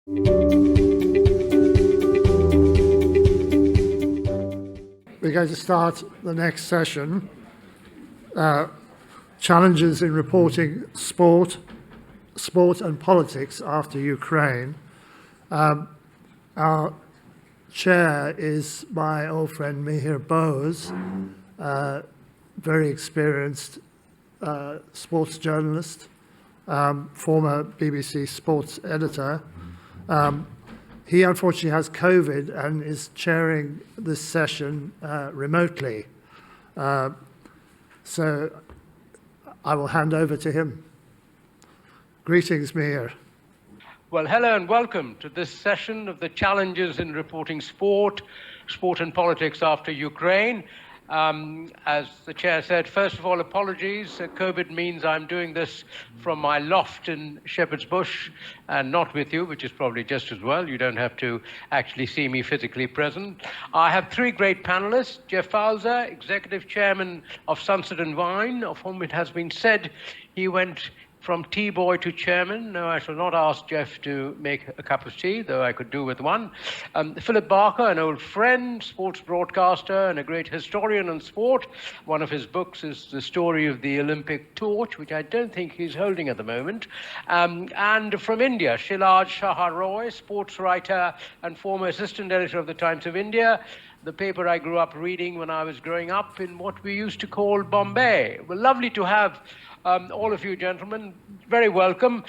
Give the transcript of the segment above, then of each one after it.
We're going to start the next session, Challenges in Reporting Sport and Politics After Ukraine. Our chair is my old friend Mihir Bose, very experienced sports journalist, former BBC sports editor. He unfortunately has COVID and is chairing this session remotely. So I will hand over to him. Greetings, Mihir. Well, hello and welcome to this session of the Challenges in Reporting Sport and Politics After Ukraine. As the chair said, first of all, apologies. COVID means I'm doing this from my loft in Shepherd's Bush and not with you, which is probably just as well. You don't have to actually see me physically present. I have three great panelists: Jeff Foulser, Executive Chairman of Sunset and Wine, of whom it has been said he went from tea boy to chairman. No, I shall not ask Jeff to make a cup of tea, though I could do with one. Philip Barker, an old friend, sports broadcaster, and a great historian on sport. One of his books is The Story of the Olympic Torch, which I don't think he's holding at the moment. And from India, Shilarze Saha, sports writer and former assistant editor of the Times of India, the paper I grew up reading when I was growing up in what we used to call Bombay. Well, lovely to have all of you gentlemen. Very welcome.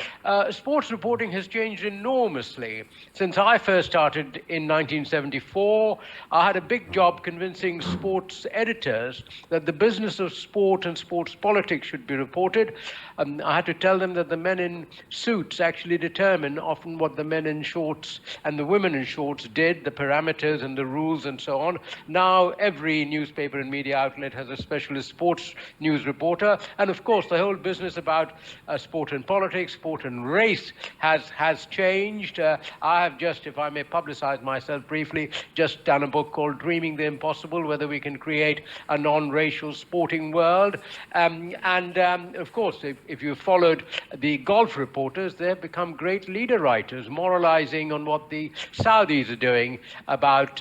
Sports reporting has changed enormously since I first started in 1974. I had a big job convincing sports editors that the business of sport and sports politics should be reported. I had to tell them that the men in suits actually determine often what the men in shorts and the women in shorts did, the parameters and the rules and so on. Now every newspaper and media outlet has a specialist sports news reporter, and of course the whole business about sport and politics, sport and race has changed. I have just, if I may publicize myself briefly, just done a book called Dreaming the Impossible, whether we can create a non-racial sporting world. Of course, if you followed the golf reporters, they've become great leader writers, moralizing on what the Saudis are doing about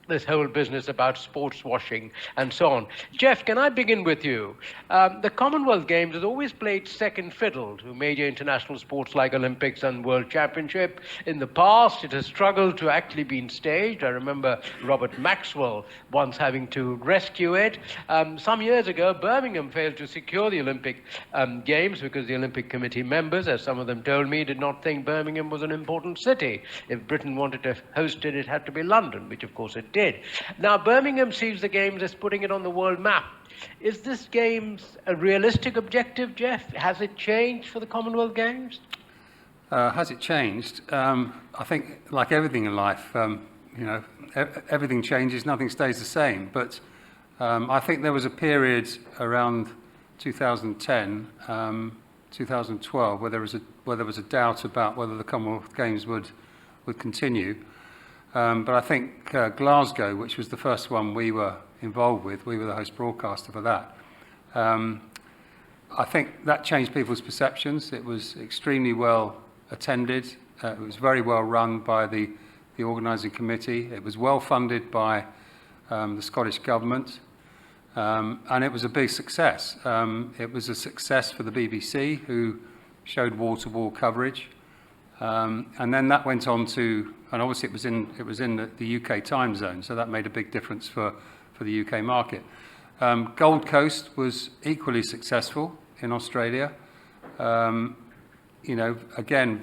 this whole business about sports washing and so on. Jeff, can I begin with you? The Commonwealth Games has always played second fiddle to major international sports like Olympics and World Championship. In the past, it has struggled to actually be staged. I remember Robert Maxwell once having to rescue it. Some years ago, Birmingham failed to secure the Olympic Games because the Olympic Committee members, as some of them told me, did not think Birmingham was an important city. If Britain wanted to host it, it had to be London, which of course it did. Now, Birmingham sees the Games as putting it on the world map. Is this Games a realistic objective, Jeff? Has it changed for the Commonwealth Games? Has it changed? I think, like everything in life, everything changes, nothing stays the same. But I think there was a period around 2010, 2012, where there was a doubt about whether the Commonwealth Games would continue. But I think Glasgow, which was the first one we were involved with, we were the host broadcaster for that. I think that changed people's perceptions. It was extremely well attended. It was very well run by the organising committee. It was well funded by the Scottish Government. And it was a big success. It was a success for the BBC, who showed wall-to-wall coverage. And then that went on to, and obviously it was in the UK time zone, so that made a big difference for the UK market. Gold Coast was equally successful in Australia. Again,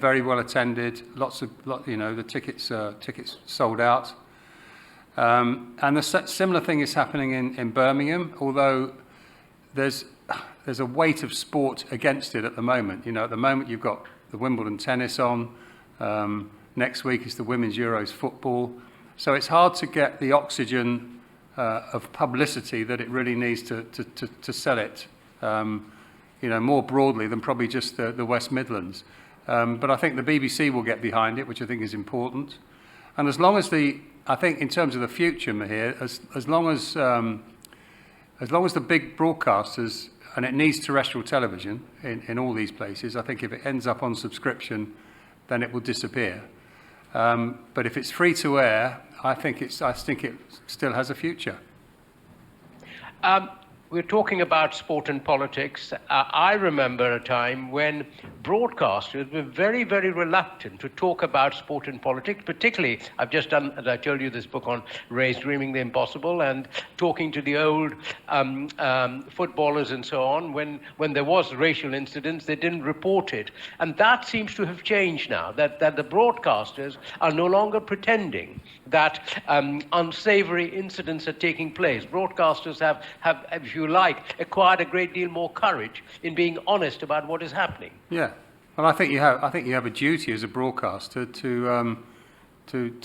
very well attended. The tickets sold out. And the similar thing is happening in Birmingham, although there's a weight of sport against it at the moment. At the moment you've got the Wimbledon tennis on. Next week is the Women's Euros football. So it's hard to get the oxygen of publicity that it really needs to sell it, more broadly than probably just the West Midlands. But I think the BBC will get behind it, which I think is important. And as long as I think in terms of the future, Mihir, as long as the big broadcasters, and it needs terrestrial television in all these places, I think if it ends up on subscription, then it will disappear. But if it's free to air, I think it still has a future. We're talking about sport and politics. I remember a time when broadcasters were very, very reluctant to talk about sport and politics, particularly, I've just done, as I told you, this book on Ray's Dreaming the Impossible, and talking to the old footballers and so on. When there was racial incidents, they didn't report it. And that seems to have changed now, that the broadcasters are no longer pretending that unsavory incidents are taking place. Broadcasters have, if you like, acquired a great deal more courage in being honest about what is happening. Yeah, well, I think you have a duty as a broadcaster to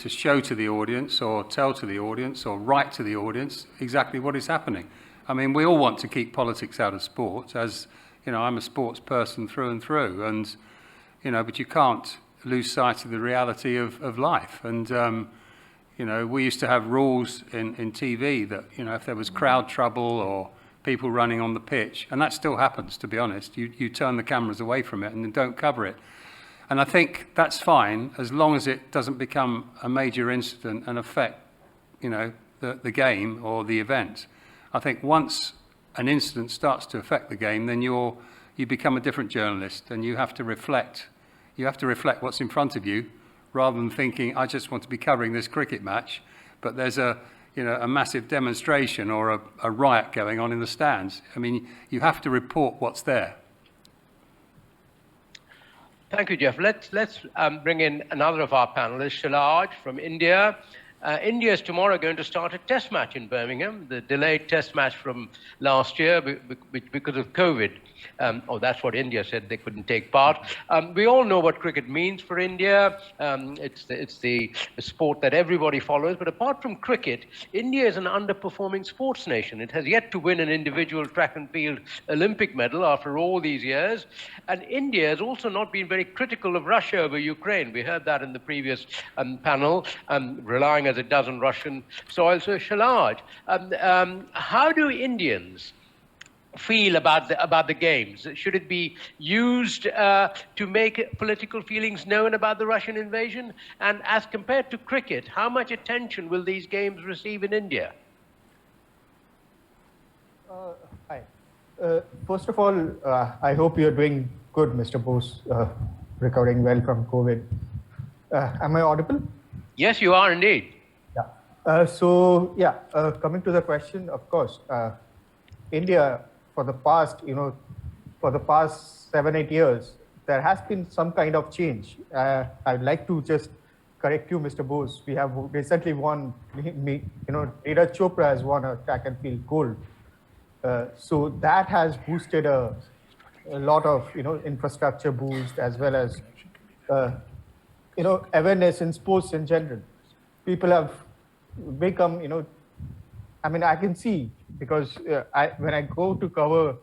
show to the audience, or tell to the audience, or write to the audience exactly what is happening. I mean, we all want to keep politics out of sport. As you know, I'm a sports person through and through, and you know, but you can't lose sight of the reality of life. And you know, we used to have rules in TV that, you know, if there was crowd trouble or people running on the pitch, and that still happens, to be honest, you turn the cameras away from it and don't cover it. And I think that's fine as long as it doesn't become a major incident and affect, you know, the game or the event. I think once an incident starts to affect the game, then you become a different journalist, and you have to reflect what's in front of you, rather than thinking, I just want to be covering this cricket match, but there's a massive demonstration or a riot going on in the stands. I mean, you have to report what's there. Thank you, Jeff. Let's bring in another of our panelists, Shilarze from India. India is tomorrow going to start a test match in Birmingham, the delayed test match from last year because of COVID. That's what India said, they couldn't take part. We all know what cricket means for India. It's the sport that everybody follows. But apart from cricket, India is an underperforming sports nation. It has yet to win an individual track and field Olympic medal after all these years. And India has also not been very critical of Russia over Ukraine. We heard that in the previous panel, relying as it does on Russian soil. So, Shilarze, how do Indians feel about the games? Should it be used to make political feelings known about the Russian invasion? And as compared to cricket, how much attention will these games receive in India? Hi. First of all, I hope you're doing good, Mr. Bose, recovering well from COVID. Am I audible? Yes, you are indeed. Yeah. Coming to the question, of course, India, for the past 7-8 years, there has been some kind of change. I'd like to just correct you, Mr. Bose. We have recently won, Neeraj Chopra has won a track and field gold. So that has boosted a lot of, infrastructure boost, as well as, awareness in sports in general. People have become, I can see, because when I go to cover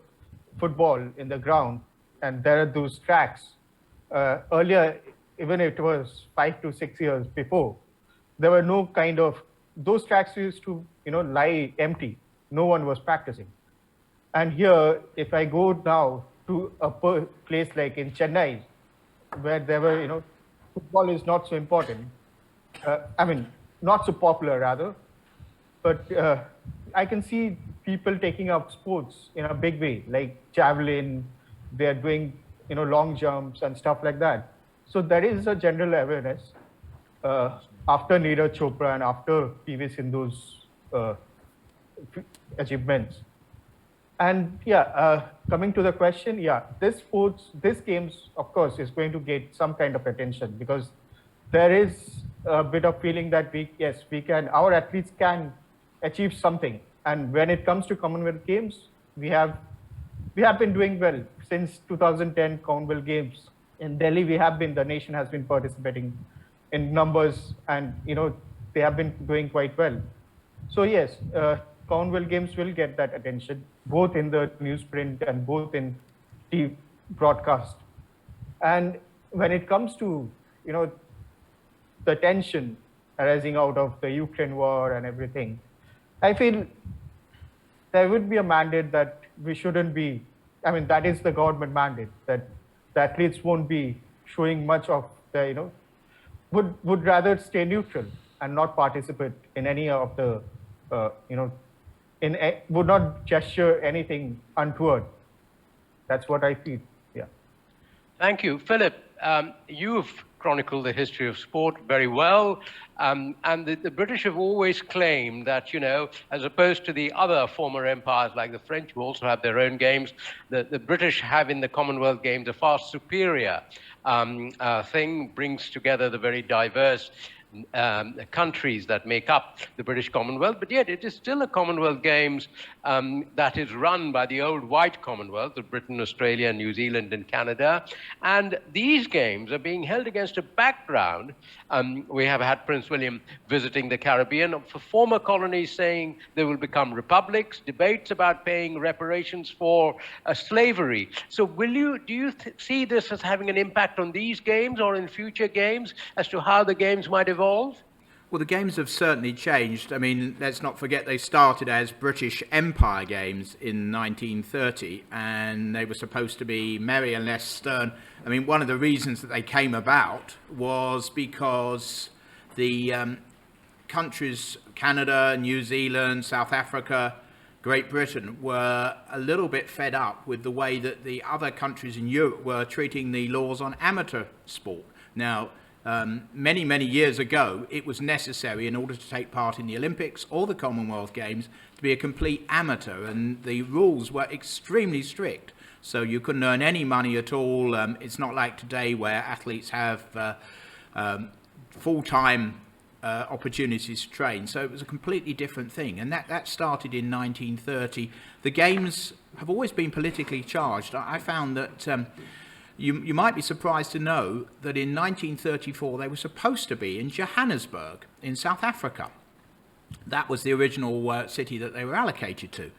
football in the ground, and there are those tracks, earlier, even if it was 5 to 6 years before, there were no kind of, those tracks used to, lie empty. No one was practicing. And here, if I go now to a place like in Chennai, where there were, football is not so important. Not so popular rather, but I can see people taking up sports in a big way, like javelin, they're doing, long jumps and stuff like that. So there is a general awareness after Neeraj Chopra and after PV Sindhu's achievements. And coming to the question, this games, of course, is going to get some kind of attention, because there is a bit of feeling that our athletes can achieve something. And when it comes to Commonwealth Games, we have been doing well since 2010 Commonwealth Games in Delhi. The nation has been participating in numbers, and they have been doing quite well. So yes, Commonwealth Games will get that attention, both in the newsprint and both in TV broadcast. And when it comes to the tension arising out of the Ukraine war and everything, I feel there would be a mandate that we shouldn't be, that is the government mandate, that the athletes won't be showing much of they would rather stay neutral and not participate in any of the would not gesture anything untoward. That's what I feel. Yeah. Thank you. Philip, you've chronicled the history of sport very well. And the British have always claimed that, as opposed to the other former empires like the French, who also have their own games, the British have in the Commonwealth Games a far superior thing, brings together the very diverse countries that make up the British Commonwealth, but yet it is still a Commonwealth Games that is run by the old white Commonwealth of Britain, Australia, New Zealand, and Canada. And these games are being held against a background. We have had Prince William visiting the Caribbean, for former colonies saying they will become republics, debates about paying reparations for slavery. So do you see this as having an impact on these games or in future games as to how the games might evolve? Well, the games have certainly changed. I mean, let's not forget they started as British Empire Games in 1930, and they were supposed to be merry and less stern. I mean, one of the reasons that they came about was because the countries, Canada, New Zealand, South Africa, Great Britain, were a little bit fed up with the way that the other countries in Europe were treating the laws on amateur sport. Now, many, many years ago, it was necessary in order to take part in the Olympics or the Commonwealth Games to be a complete amateur, and the rules were extremely strict. So you couldn't earn any money at all. It's not like today where athletes have full-time opportunities to train. So it was a completely different thing, and that started in 1930. The games have always been politically charged. I found that you might be surprised to know that in 1934 they were supposed to be in Johannesburg in South Africa. That was the original city that they were allocated to.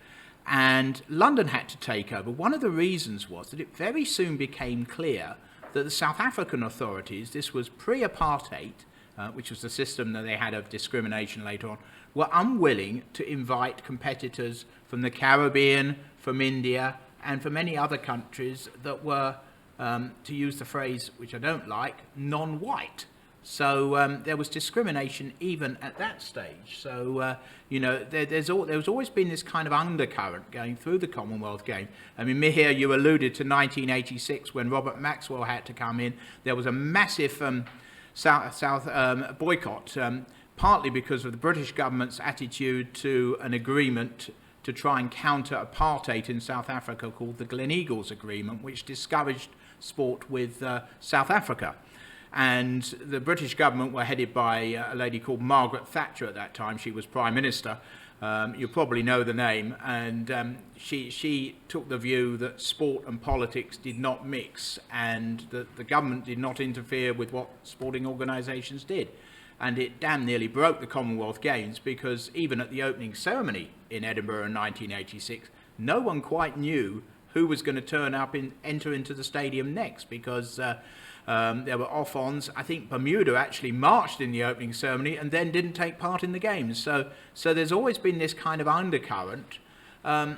And London had to take over. One of the reasons was that it very soon became clear that the South African authorities, this was pre-apartheid, which was the system that they had of discrimination later on, were unwilling to invite competitors from the Caribbean, from India, and from many other countries that were, to use the phrase which I don't like, non-white. So there was discrimination even at that stage. So, there's always been this kind of undercurrent going through the Commonwealth Game. I mean, Mihir, you alluded to 1986 when Robert Maxwell had to come in. There was a massive boycott, partly because of the British government's attitude to an agreement to try and counter apartheid in South Africa called the Gleneagles Agreement, which discouraged sport with South Africa. And the British government were headed by a lady called Margaret Thatcher at that time. She was Prime Minister. You probably know the name. And she took the view that sport and politics did not mix, and that the government did not interfere with what sporting organisations did. And it damn nearly broke the Commonwealth Games, because even at the opening ceremony in Edinburgh in 1986, no one quite knew who was going to turn up and enter into the stadium next, because there were off-ons. I think Bermuda actually marched in the opening ceremony and then didn't take part in the games. So there's always been this kind of undercurrent. Over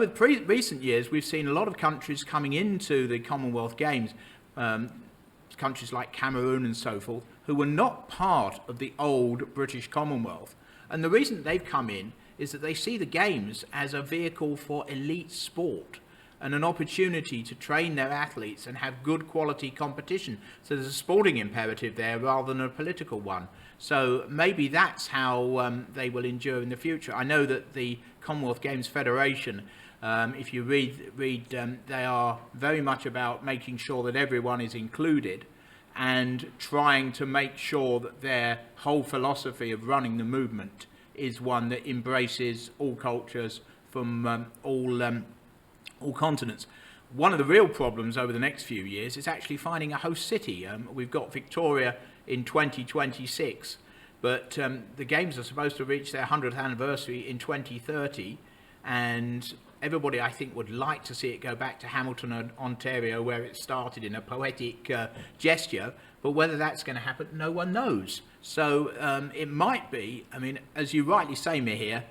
the recent years, we've seen a lot of countries coming into the Commonwealth Games, countries like Cameroon and so forth, who were not part of the old British Commonwealth. And the reason they've come in is that they see the Games as a vehicle for elite sport and an opportunity to train their athletes and have good quality competition. So there's a sporting imperative there rather than a political one. So maybe that's how they will endure in the future. I know that the Commonwealth Games Federation, if you read they are very much about making sure that everyone is included and trying to make sure that their whole philosophy of running the movement is one that embraces all cultures from all continents. One of the real problems over the next few years is actually finding a host city. We've got Victoria in 2026, but the Games are supposed to reach their 100th anniversary in 2030, and everybody, I think, would like to see it go back to Hamilton, Ontario, where it started in a poetic gesture, but whether that's going to happen, no one knows. So it might be, I mean, as you rightly say, Mihir,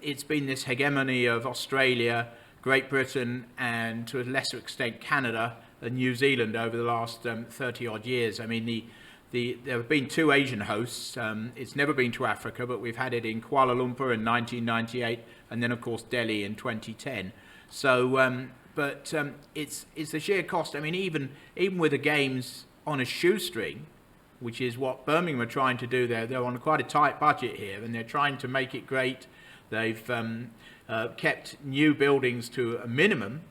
it's been this hegemony of Australia, Great Britain, and to a lesser extent Canada, New Zealand over the last 30-odd years. I mean, there have been 2 Asian hosts. It's never been to Africa, but we've had it in Kuala Lumpur in 1998, and then, of course, Delhi in 2010. So, it's the sheer cost. I mean, even with the games on a shoestring, which is what Birmingham are trying to do there. They're on quite a tight budget here, and they're trying to make it great. They've kept new buildings to a minimum.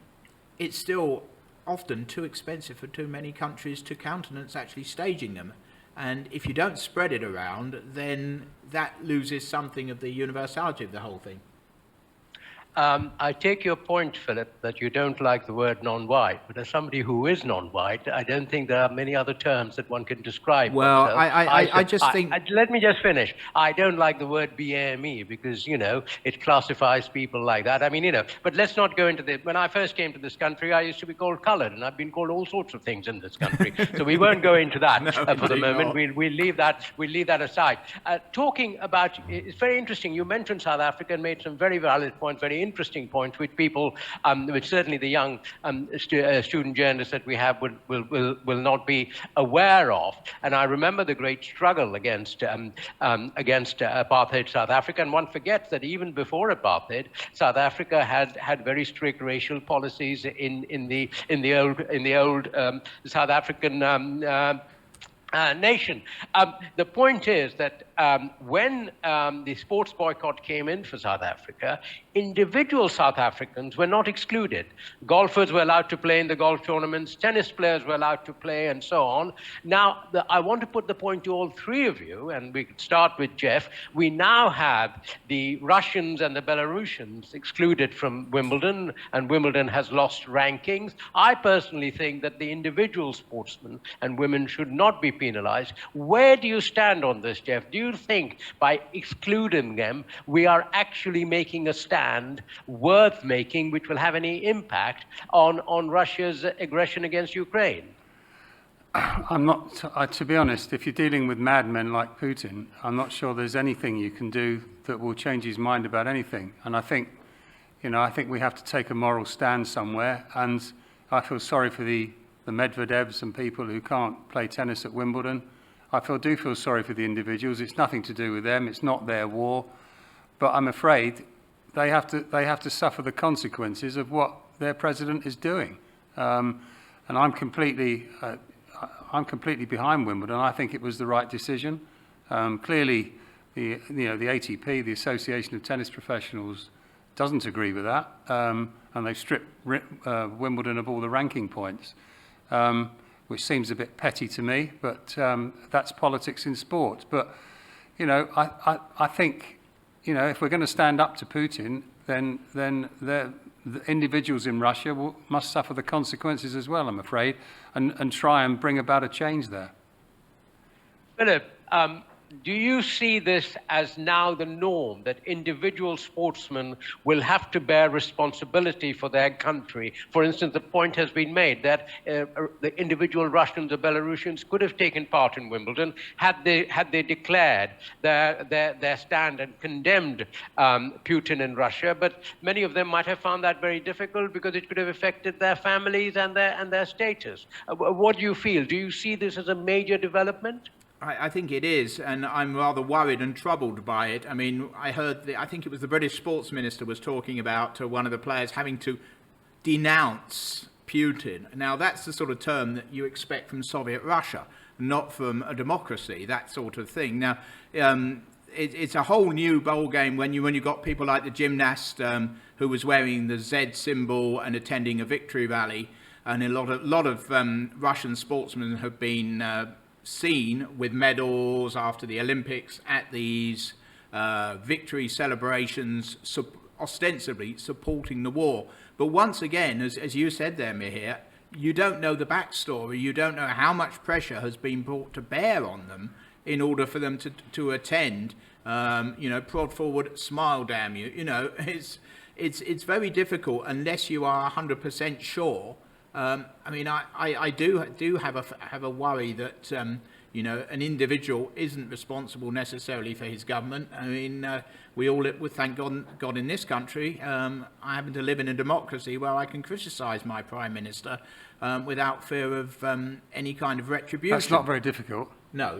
It's still often too expensive for too many countries to countenance actually staging them. And if you don't spread it around, then that loses something of the universality of the whole thing. I take your point, Philip, that you don't like the word non-white, but as somebody who is non-white, I don't think there are many other terms that one can describe. Well, oneself. I just think... Let me just finish. I don't like the word BAME because, you know, it classifies people like that. I mean, you know, but let's not go into this. When I first came to this country, I used to be called colored, and I've been called all sorts of things in this country. So we won't go into that for the moment. We'll leave that aside. Talking about, it's very interesting. You mentioned South Africa and made some very valid points, very interesting points, which people, which certainly the young student journalists that we have will not be aware of. And I remember the great struggle against apartheid South Africa. And one forgets that even before apartheid, South Africa had very strict racial policies in the old South African nation. The point is that when the sports boycott came in for South Africa, individual South Africans were not excluded. Golfers were allowed to play in the golf tournaments, tennis players were allowed to play, and so on. Now, I want to put the point to all 3 of you, and we could start with Jeff. We now have the Russians and the Belarusians excluded from Wimbledon, and Wimbledon has lost rankings. I personally think that the individual sportsmen and women should not be penalized. Where do you stand on this, Jeff? Do you think by excluding them, we are actually making a stand worth making, which will have any impact on Russia's aggression against Ukraine? I'm not, to be honest, if you're dealing with madmen like Putin, I'm not sure there's anything you can do that will change his mind about anything. And I think we have to take a moral stand somewhere. And I feel sorry for the Medvedevs and people who can't play tennis at Wimbledon. I do feel sorry for the individuals. It's nothing to do with them. It's not their war. But I'm afraid they have to suffer the consequences of what their president is doing. And I'm completely behind Wimbledon. I think it was the right decision. Clearly, the ATP, the Association of Tennis Professionals, doesn't agree with that, and they've stripped Wimbledon of all the ranking points, which seems a bit petty to me. But that's politics in sport. But I think, if we're going to stand up to Putin, then the individuals in Russia must suffer the consequences as well, I'm afraid, and try and bring about a change there. Philip, do you see this as now the norm, that individual sportsmen will have to bear responsibility for their country? For instance, the point has been made that the individual Russians or Belarusians could have taken part in Wimbledon had they declared their stand and condemned Putin in Russia. But many of them might have found that very difficult because it could have affected their families and their status. What do you feel? Do you see this as a major development? I think it is, and I'm rather worried and troubled by it. I mean, I think it was the British sports minister was talking about one of the players having to denounce Putin. Now, that's the sort of term that you expect from Soviet Russia, not from a democracy, that sort of thing. Now, it's a whole new ballgame when you got people like the gymnast who was wearing the Z symbol and attending a victory rally, and a lot of Russian sportsmen have been seen with medals after the Olympics at these victory celebrations, ostensibly supporting the war. But once again, as you said there, Mihir, you don't know the backstory. You don't know how much pressure has been brought to bear on them in order for them to attend. Prod forward, smile, damn you. It's very difficult unless you are 100% sure. I do have a worry that You know, an individual isn't responsible necessarily for his government. I mean, we all, thank God in this country, I happen to live in a democracy where I can criticise my Prime Minister without fear of any kind of retribution. That's not very difficult. No.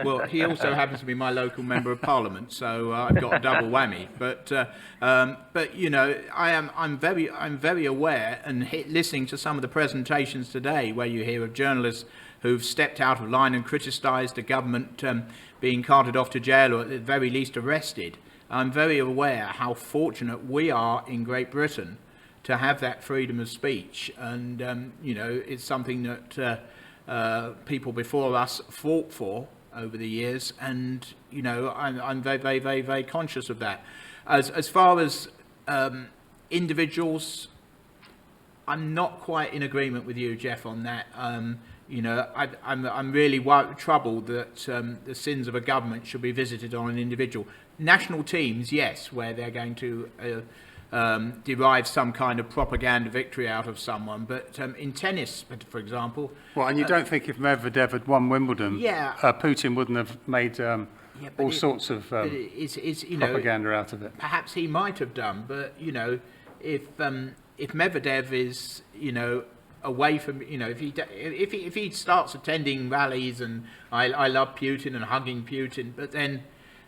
Well, he also happens to be my local member of parliament, so I've got a double whammy. But you know, I'm very aware, and listening to some of the presentations today, where you hear of journalists who've stepped out of line and criticised the government being carted off to jail or at the very least arrested. I'm very aware how fortunate we are in Great Britain to have that freedom of speech, and you know, it's something that people before us fought for over the years, and you know, I'm very conscious of that. As far as individuals, I'm not quite in agreement with you, Jeff, on that. You know, I'm really troubled that the sins of a government should be visited on an individual. National teams, yes, where they're going to derive some kind of propaganda victory out of someone. But in tennis, for example... Well, and you don't think if Medvedev had won Wimbledon, yeah, Putin wouldn't have made all sorts of you know, propaganda out of it? Perhaps he might have done, but, you know, if Medvedev is, you know, away from, you know, if he starts attending rallies and I love Putin and hugging Putin, but then,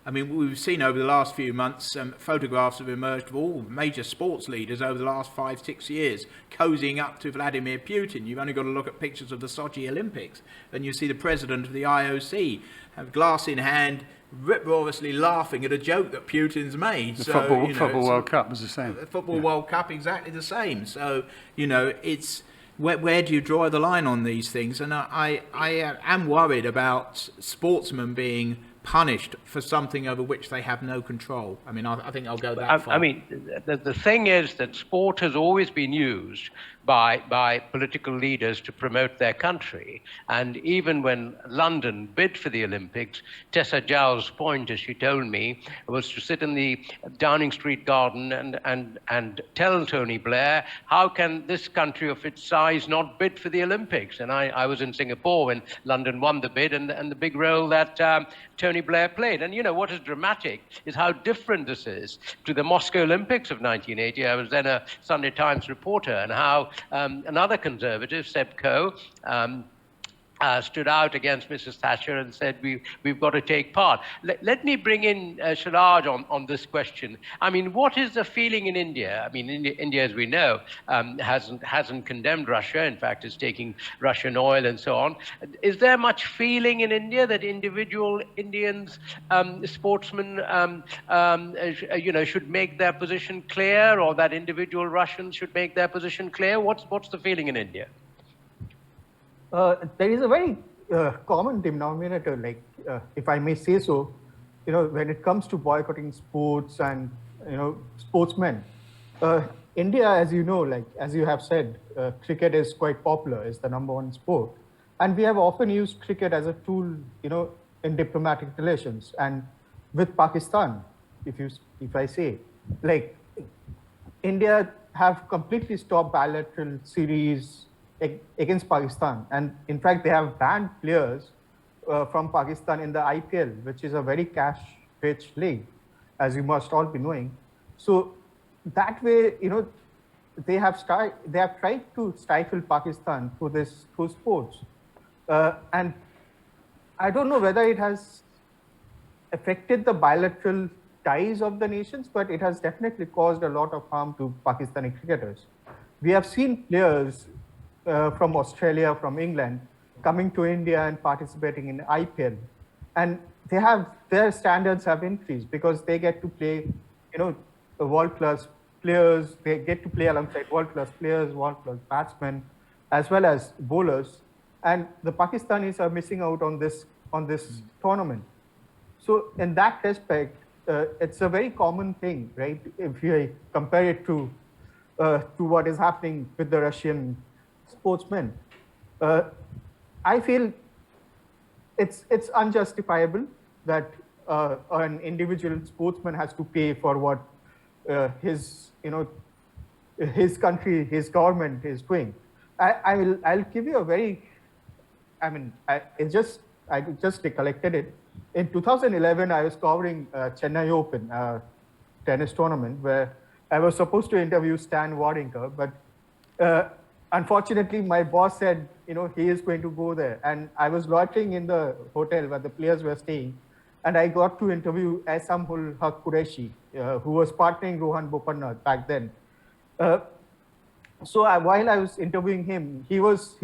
I mean, we've seen over the last few months photographs have emerged of all major sports leaders over the last 5-6 years cozying up to Vladimir Putin. You've only got to look at pictures of the Sochi Olympics and you see the president of the IOC have glass in hand, rip-roarously laughing at a joke that Putin's made. The so, football, you know, football World Cup was the same. The Football World Cup, exactly the same. So, you know, it's... Where do you draw the line on these things? And I am worried about sportsmen being punished for something over which they have no control. I mean, I think I'll go that far. I mean, the thing is that sport has always been used by political leaders to promote their country. And even when London bid for the Olympics, Tessa Jowell's point, as she told me, was to sit in the Downing Street garden and tell Tony Blair, how can this country of its size not bid for the Olympics? And I was in Singapore when London won the bid and the big role that Tony Blair played. And you know, what is dramatic is how different this is to the Moscow Olympics of 1980. I was then a Sunday Times reporter, and how another conservative, Seb Coe, stood out against Mrs. Thatcher and said, we've got to take part. Let me bring in Shilarze on this question. I mean, what is the feeling in India? I mean, India, as we know, hasn't condemned Russia. In fact, is taking Russian oil and so on. Is there much feeling in India that individual Indians, sportsmen, you know, should make their position clear, or that individual Russians should make their position clear? What's the feeling in India? There is a very common denominator, like, if I may say so, you know, when it comes to boycotting sports and, you know, sportsmen. India, as you know, like, as you have said, cricket is quite popular, is the #1 sport. And we have often used cricket as a tool, you know, in diplomatic relations. And with Pakistan, if I say, like, India have completely stopped bilateral series against Pakistan, and in fact they have banned players from Pakistan in the IPL, which is a very cash-rich league, as you must all be knowing. So that way, you know, they have tried to stifle Pakistan through sports, and I don't know whether it has affected the bilateral ties of the nations, but it has definitely caused a lot of harm to Pakistani cricketers. We have seen players from Australia, from England, coming to India and participating in IPL, and their standards have increased because they get to play, you know, world-class players. They get to play alongside world-class players, world-class batsmen, as well as bowlers. And the Pakistanis are missing out on this tournament. So in that respect, it's a very common thing, right? If you compare it to what is happening with the Russian sportsmen, I feel it's unjustifiable that an individual sportsman has to pay for what his country, his government is doing. I'll give you a very, I mean, I just recollected it. In 2011, I was covering Chennai Open tennis tournament where I was supposed to interview Stan Wawrinka, but unfortunately, my boss said, he is going to go there. And I was loitering in the hotel where the players were staying, and I got to interview Aisam ul Haq Qureshi, who was partnering Rohan Bopanna back then. So while I was interviewing him, he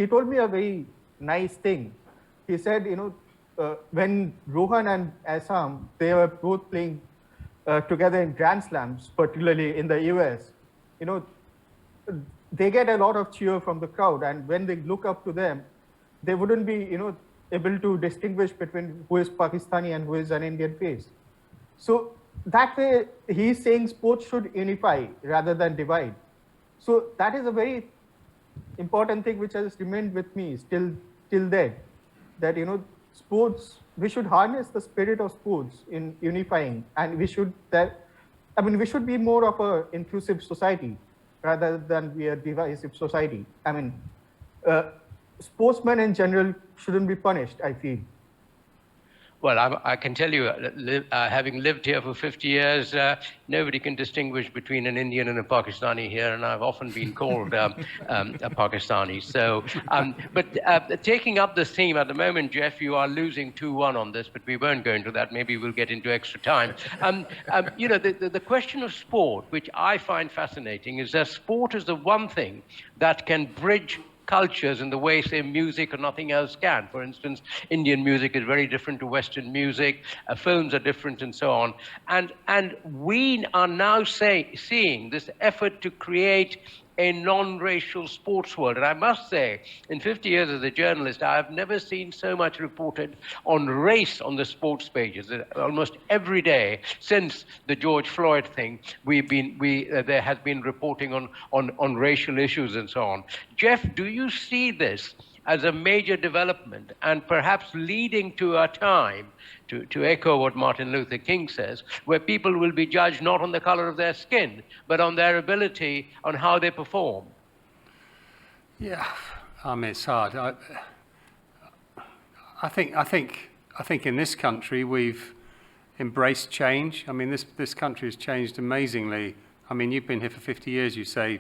told me a very nice thing. He said, when Rohan and Aisam, they were both playing together in Grand Slams, particularly in the US, they get a lot of cheer from the crowd, and when they look up to them, they wouldn't be, able to distinguish between who is Pakistani and who is an Indian face. So that way, he's saying sports should unify rather than divide. So that is a very important thing which has remained with me till then, that sports, we should harness the spirit of sports in unifying, and we should be more of an inclusive society rather than be a divisive society. Sportsmen in general shouldn't be punished, I feel. Well, I can tell you, having lived here for 50 years, nobody can distinguish between an Indian and a Pakistani here, and I've often been called a Pakistani. So, but taking up this theme at the moment, Jeff, you are losing 2-1 on this, but we won't go into that. Maybe we'll get into extra time. The question of sport, which I find fascinating, is that sport is the one thing that can bridge cultures in the way, say, music or nothing else can. For instance, Indian music is very different to Western music, films are different, and so on. And we are now seeing this effort to create a non-racial sports world. And I must say, in 50 years as a journalist, I have never seen so much reported on race on the sports pages. Almost every day since the George Floyd thing, there has been reporting on racial issues and so on. Jeff, do you see this as a major development and perhaps leading to a time, to echo what Martin Luther King says, where people will be judged not on the color of their skin, but on their ability, on how they perform? Yeah, it's hard. I think in this country we've embraced change. This country has changed amazingly. You've been here for 50 years, you say,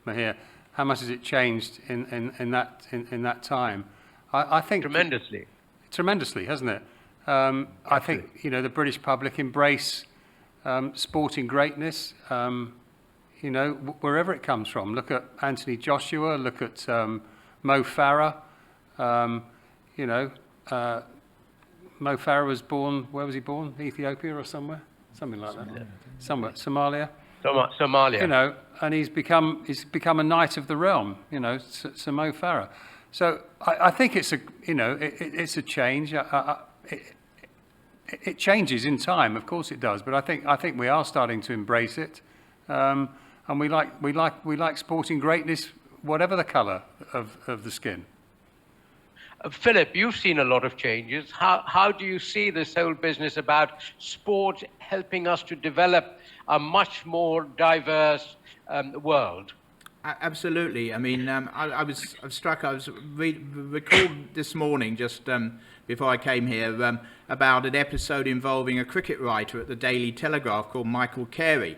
Mihir. How much has it changed in that time? I think tremendously. Tremendously, hasn't it? I think the British public embrace sporting greatness. Wherever it comes from. Look at Anthony Joshua. Look at Mo Farah. Mo Farah was born. Where was he born? Ethiopia or somewhere? Something like that. Somewhere. Somalia. Somalia. And he's become a knight of the realm. Sir Mo Farah. So I think it's a change. It changes in time, of course it does. But I think we are starting to embrace it, and we like sporting greatness, whatever the colour of the skin. Philip, you've seen a lot of changes. How do you see this whole business about sport helping us to develop a much more diverse world? Absolutely. I was struck. I was recalled this morning, just before I came here, about an episode involving a cricket writer at the Daily Telegraph called Michael Carey.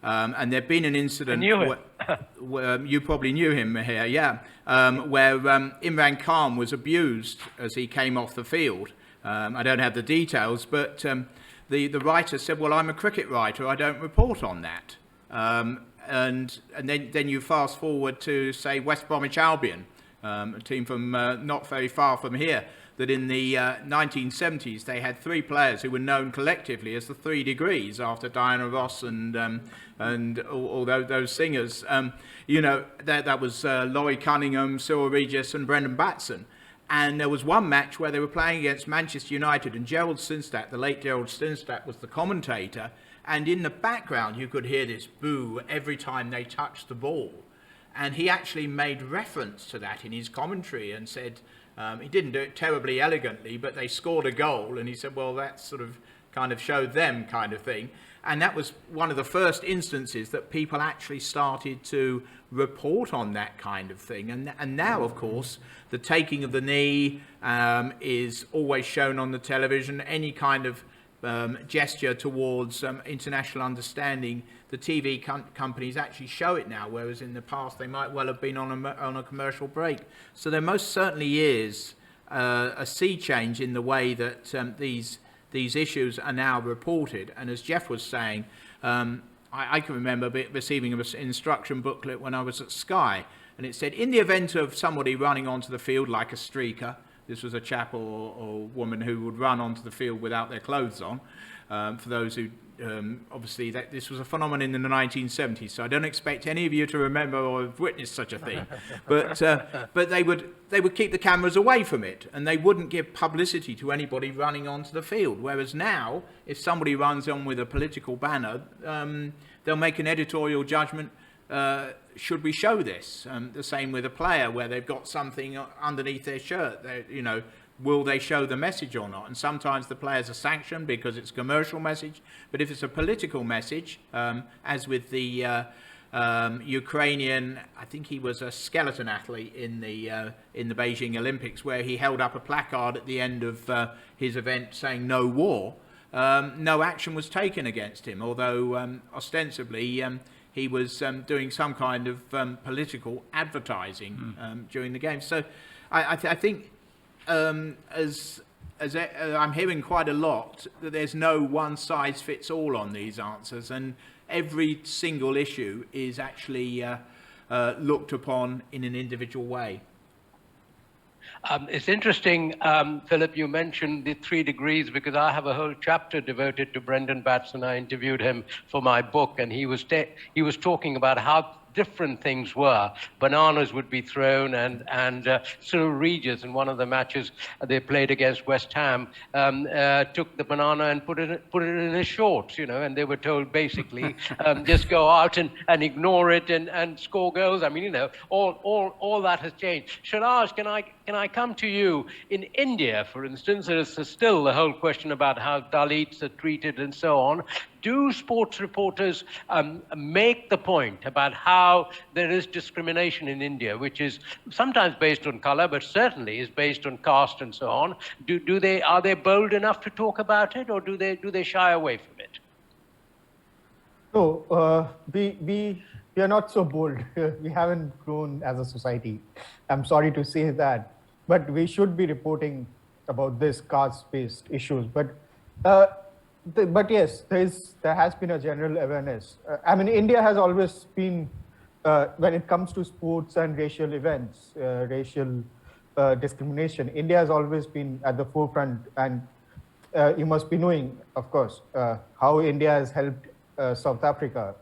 And there'd been an incident. I knew him. Where you probably knew him here, yeah. Where Imran Khan was abused as he came off the field. I don't have the details, but the writer said, "Well, I'm a cricket writer. I don't report on that." And then you fast forward to, say, West Bromwich Albion, a team from not very far from here, that in the 1970s they had three players who were known collectively as the Three Degrees, after Diana Ross and all those singers. That was Laurie Cunningham, Cyril Regis and Brendan Batson. And there was one match where they were playing against Manchester United, and Gerald Sinstadt, the late Gerald Sinstadt, was the commentator. And in the background, you could hear this boo every time they touched the ball. And he actually made reference to that in his commentary and said, he didn't do it terribly elegantly, but they scored a goal. And he said, well, that's sort of kind of showed them kind of thing. And that was one of the first instances that people actually started to report on that kind of thing. And now, of course, the taking of the knee is always shown on the television. Any kind of gesture towards international understanding, the TV companies actually show it now, whereas in the past they might well have been on a commercial break. So there most certainly is a sea change in the way that these issues are now reported. And as Jeff was saying, I can remember receiving an instruction booklet when I was at Sky, and it said, in the event of somebody running onto the field like a streaker, this was a chap or woman who would run onto the field without their clothes on, for those who, obviously this was a phenomenon in the 1970s, so I don't expect any of you to remember or have witnessed such a thing, but they would keep the cameras away from it, and they wouldn't give publicity to anybody running onto the field, whereas now, if somebody runs on with a political banner, they'll make an editorial judgment, should we show this? The same with a player where they've got something underneath their shirt, will they show the message or not? And sometimes the players are sanctioned because it's a commercial message, but if it's a political message, as with the Ukrainian, I think he was a skeleton athlete in the Beijing Olympics, where he held up a placard at the end of his event saying no war, no action was taken against him, although ostensibly he was doing some kind of political advertising during the game. So I think as I'm hearing quite a lot that there's no one size fits all on these answers, and every single issue is actually looked upon in an individual way. It's interesting, Philip, you mentioned the 3 degrees, because I have a whole chapter devoted to Brendan Batson. I interviewed him for my book, and he was talking about how different things were. Bananas would be thrown, and Cyril Regis, in one of the matches they played against West Ham, took the banana and put it in his shorts, and they were told basically just go out and ignore it and score goals. I mean, all that has changed. Shilarze, can I come to you? In India, for instance, there is still the whole question about how Dalits are treated and so on. Do sports reporters make the point about how there is discrimination in India, which is sometimes based on color, but certainly is based on caste and so on? Are they bold enough to talk about it, or do they shy away from it? No, we are not so bold. We haven't grown as a society. I'm sorry to say that, but we should be reporting about this caste-based issues. But yes, there has been a general awareness. I mean, India has always been, when it comes to sports and racial events, racial discrimination, India has always been at the forefront. And you must be knowing, of course, how India has helped South Africa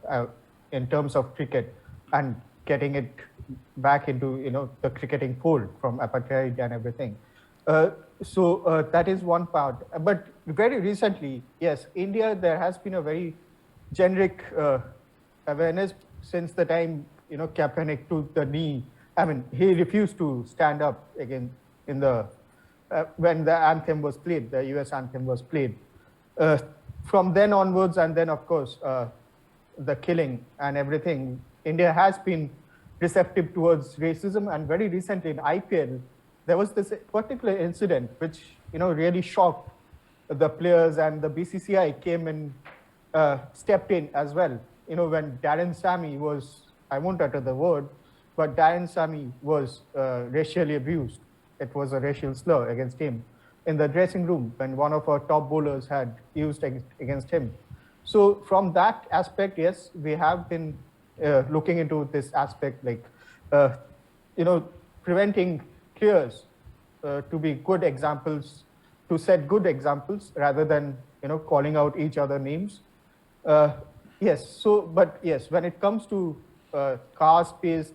in terms of cricket and getting it back into the cricketing fold from apartheid and everything. So that is one part. But very recently, yes, India, there has been a very generic awareness since the time, Kaepernick took the knee. I mean, he refused to stand up again in the, when the anthem was played, the US anthem was played. From then onwards, and then of course, the killing and everything, India has been receptive towards racism. And very recently in IPL, there was this particular incident which, really shocked the players, and the BCCI came and stepped in as well. When Darren Sammy was, I won't utter the word, but Darren Sammy was racially abused. It was a racial slur against him in the dressing room when one of our top bowlers had used against him. So from that aspect, yes, we have been looking into this aspect, like, preventing players to be good examples, to set good examples rather than, calling out each other names. Yes, but yes, when it comes to caste-based,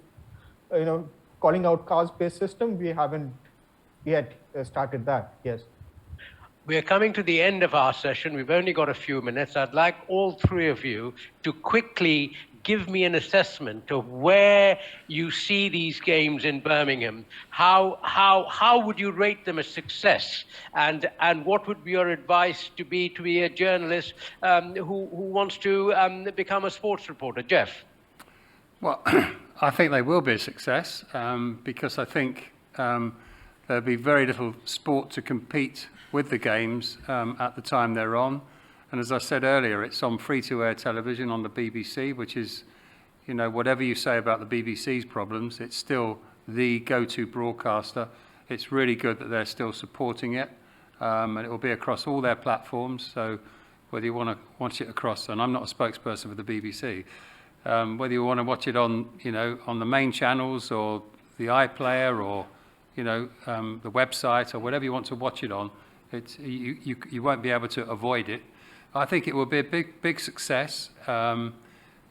calling out caste-based system, we haven't yet started that, yes. We are coming to the end of our session. We've only got a few minutes. I'd like all 3 of you to quickly give me an assessment of where you see these games in Birmingham, how would you rate them a success? And what would be your advice to be a journalist who wants to become a sports reporter? Jeff? Well, I think they will be a success because I think there'll be very little sport to compete with the games at the time they're on. And as I said earlier, it's on free-to-air television on the BBC, which is, you know, whatever you say about the BBC's problems, it's still the go-to broadcaster. It's really good that they're still supporting it. And it will be across all their platforms. So whether you want to watch it across, and I'm not a spokesperson for the BBC, whether you want to watch it on, you know, on the main channels or the iPlayer or, you know, the website or whatever you want to watch it on, you won't be able to avoid it. I think it will be a big success, and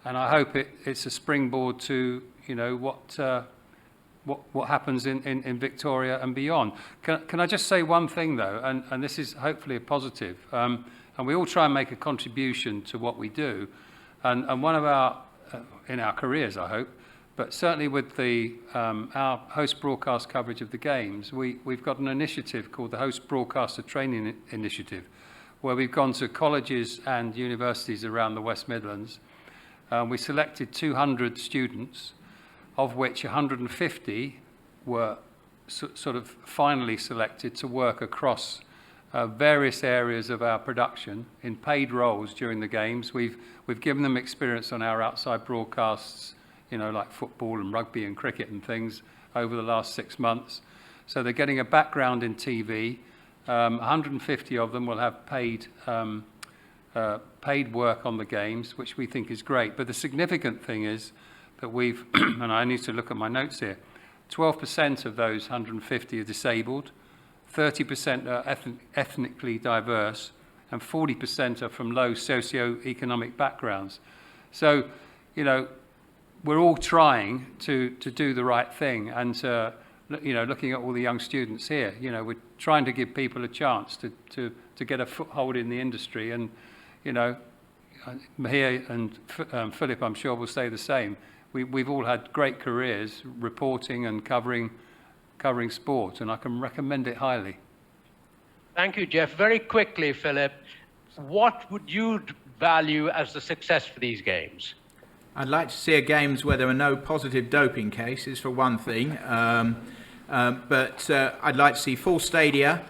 I hope it's a springboard to, you know, what happens in Victoria and beyond. Can I just say one thing though, and this is hopefully a positive, and we all try and make a contribution to what we do, and one of our in our careers, I hope, but certainly with our host broadcast coverage of the games, we've got an initiative called the Host Broadcaster Training Initiative, where we've gone to colleges and universities around the West Midlands. We selected 200 students, of which 150 were sort of finally selected to work across various areas of our production in paid roles during the games. We've given them experience on our outside broadcasts, you know, like football and rugby and cricket and things over the last 6 months. So they're getting a background in TV. 150 of them will have paid work on the games, which we think is great. But the significant thing is that we've, and I need to look at my notes here, 12% of those 150 are disabled, 30% are ethnically diverse, and 40% are from low socio-economic backgrounds. So, you know, we're all trying to do the right thing, and you know, looking at all the young students here, you know, we're trying to give people a chance to get a foothold in the industry. And, you know, Mihir and Philip, I'm sure, will say the same. We've all had great careers reporting and covering sport, and I can recommend it highly. Thank you, Jeff. Very quickly, Philip, what would you value as the success for these games? I'd like to see a games where there are no positive doping cases, for one thing. But I'd like to see full stadia,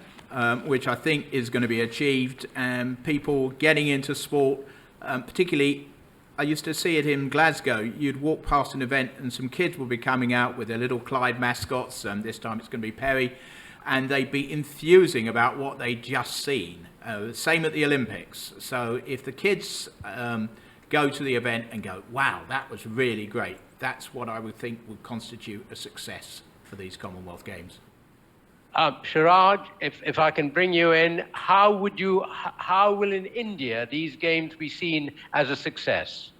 which I think is going to be achieved, and people getting into sport, particularly, I used to see it in Glasgow. You'd walk past an event and some kids would be coming out with their little Clyde mascots, and this time it's going to be Perry, and they'd be enthusing about what they'd just seen. Same at the Olympics. So if the kids go to the event and go, wow, that was really great, that's what I would think would constitute a success for these Commonwealth Games. Shilarze, if I can bring you in, how will in India these games be seen as a success?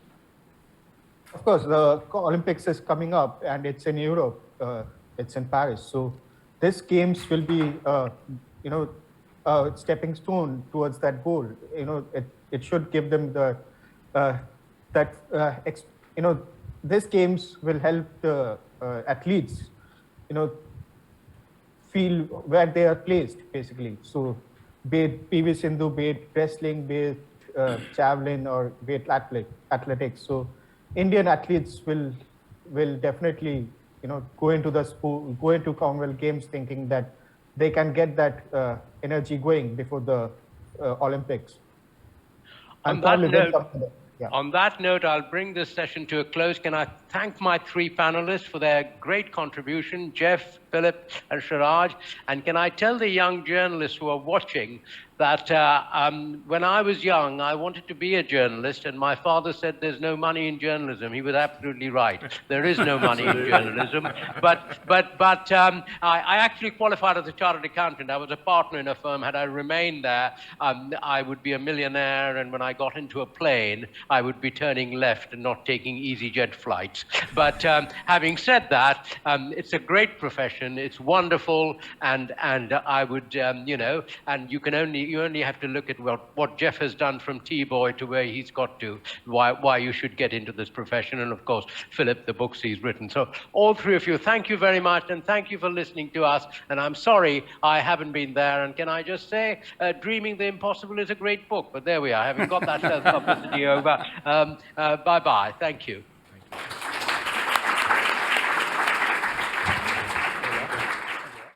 Of course, the Olympics is coming up, and it's in Europe. It's in Paris. So this games will be, you know, a stepping stone towards that goal. You know, it should give them the you know, this games will help the athletes, you know, feel where they are placed, basically. So be it PV Sindhu, be it wrestling, be it javelin, or be it athletics. So Indian athletes will definitely, you know, go into Commonwealth Games thinking that they can get that energy going before the Olympics. On that note, I'll bring this session to a close. Can I thank my three panelists for their great contribution, Jeff, Philip, and Shilarze. And can I tell the young journalists who are watching that when I was young, I wanted to be a journalist, and my father said there's no money in journalism. He was absolutely right. There is no money in journalism. But I actually qualified as a chartered accountant. I was a partner in a firm. Had I remained there, I would be a millionaire, and when I got into a plane, I would be turning left and not taking EasyJet flights. rights. But having said that, it's a great profession. It's wonderful, and I would, you know, and you only have to look at what Jeff has done from T-boy to where he's got to, why you should get into this profession, and of course, Philip, the books he's written. So all three of you, thank you very much, and thank you for listening to us. And I'm sorry I haven't been there, and can I just say, Dreaming the Impossible is a great book, but there we are, having got that self-publicity over. Bye-bye, thank you.